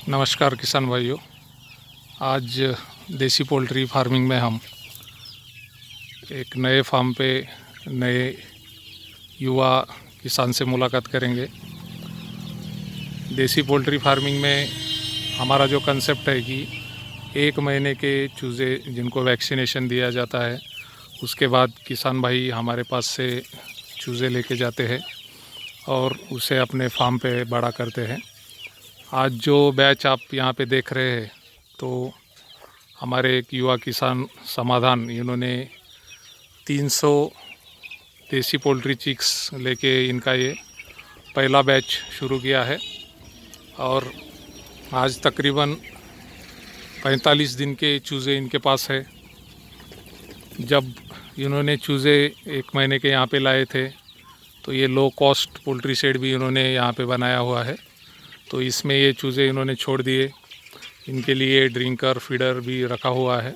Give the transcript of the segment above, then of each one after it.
नमस्कार किसान भाइयों। आज देसी पोल्ट्री फार्मिंग में हम एक नए फार्म पे नए युवा किसान से मुलाकात करेंगे। देसी पोल्ट्री फार्मिंग में हमारा जो कंसेप्ट है कि 1 महीने के चूज़े जिनको वैक्सीनेशन दिया जाता है, उसके बाद किसान भाई हमारे पास से चूज़े लेके जाते हैं और उसे अपने फार्म पे बड़ा करते हैं। आज जो बैच आप यहाँ पे देख रहे हैं, तो हमारे एक युवा किसान समाधान, इन्होंने 300 देसी पोल्ट्री चिक्स लेके इनका ये पहला बैच शुरू किया है और आज तकरीबन 45 दिन के चूज़े इनके पास है। जब इन्होंने चूज़े 1 महीने के यहाँ पे लाए थे, तो ये लो कॉस्ट पोल्ट्री शेड भी इन्होंने यहाँ पे बनाया हुआ है। तो इसमें ये चूज़े इन्होंने छोड़ दिए, इनके लिए ड्रिंकर फीडर भी रखा हुआ है।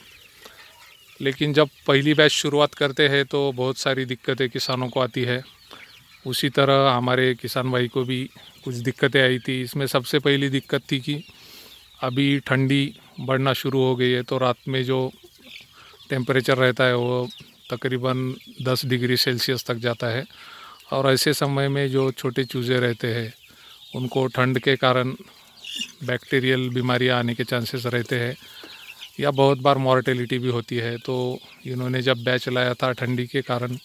लेकिन जब पहली बैच शुरुआत करते हैं तो बहुत सारी दिक्कतें किसानों को आती है। उसी तरह हमारे किसान भाई को भी कुछ दिक्कतें आई थी। इसमें सबसे पहली दिक्कत थी कि अभी ठंडी बढ़ना शुरू हो गई है, तो रात में जो टेम्परेचर रहता है वो तकरीबन 10 डिग्री सेल्सियस तक जाता है और ऐसे समय में जो छोटे चूज़े रहते हैं उनको ठंड के कारण बैक्टीरियल बीमारियां आने के चांसेस रहते हैं या बहुत बार मॉर्टेलिटी भी होती है। तो इन्होंने जब बैच लाया था, ठंडी के कारण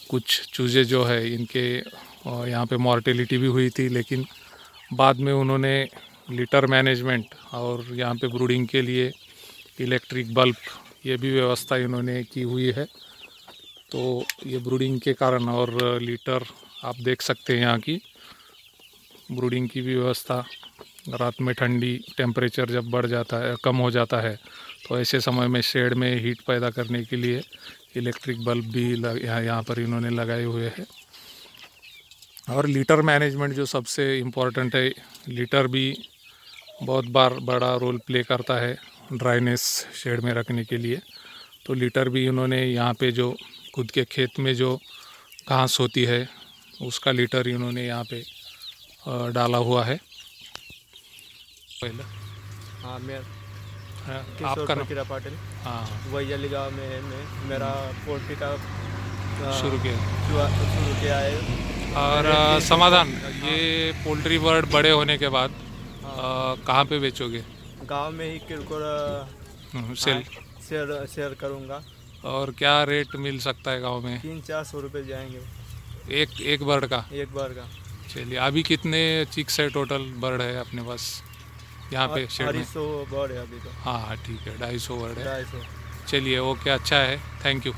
कुछ चूज़े जो है इनके यहाँ पे मॉर्टेलिटी भी हुई थी। लेकिन बाद में उन्होंने लिटर मैनेजमेंट और यहाँ पे ब्रूडिंग के लिए इलेक्ट्रिक बल्ब, ये भी व्यवस्था इन्होंने की हुई है। तो ये ब्रूडिंग के कारण, और लीटर आप देख सकते हैं यहाँ की ब्रूडिंग की भी व्यवस्था। रात में ठंडी टेम्परेचर जब बढ़ जाता है, कम हो जाता है, तो ऐसे समय में शेड में हीट पैदा करने के लिए इलेक्ट्रिक बल्ब भी यहाँ पर इन्होंने लगाए हुए हैं। और लीटर मैनेजमेंट जो सबसे इम्पोर्टेंट है, लीटर भी बहुत बार बड़ा रोल प्ले करता है ड्राइनेस शेड में रखने के लिए। तो लीटर भी इन्होंने यहाँ पे जो खुद के खेत में जो घास होती है उसका लीटर इन्होंने यहाँ पे डाला हुआ है। पहले हाँ, मैं आपका नाम? किशोर पाटिल। हाँ, वैजली गाँव में मेरा पोल्ट्री का शुरू किया। शुरू किया है। और समाधान, हाँ, ये पोल्ट्री बर्ड बड़े होने के बाद कहाँ पे बेचोगे? गांव में ही किरकोर सेल। शेयर करूँगा। और क्या रेट मिल सकता है गांव में? 300-400 रुपये जाएंगे एक बर्ड का? एक बार का। चलिए, अभी कितने चिक्स है टोटल बर्ड है अपने पास यहाँ पे शेड में? 250 बर्ड है अभी तो। हाँ हाँ, ठीक है, 250 बर्ड है। 250। चलिए, ओके, अच्छा है, थैंक यू।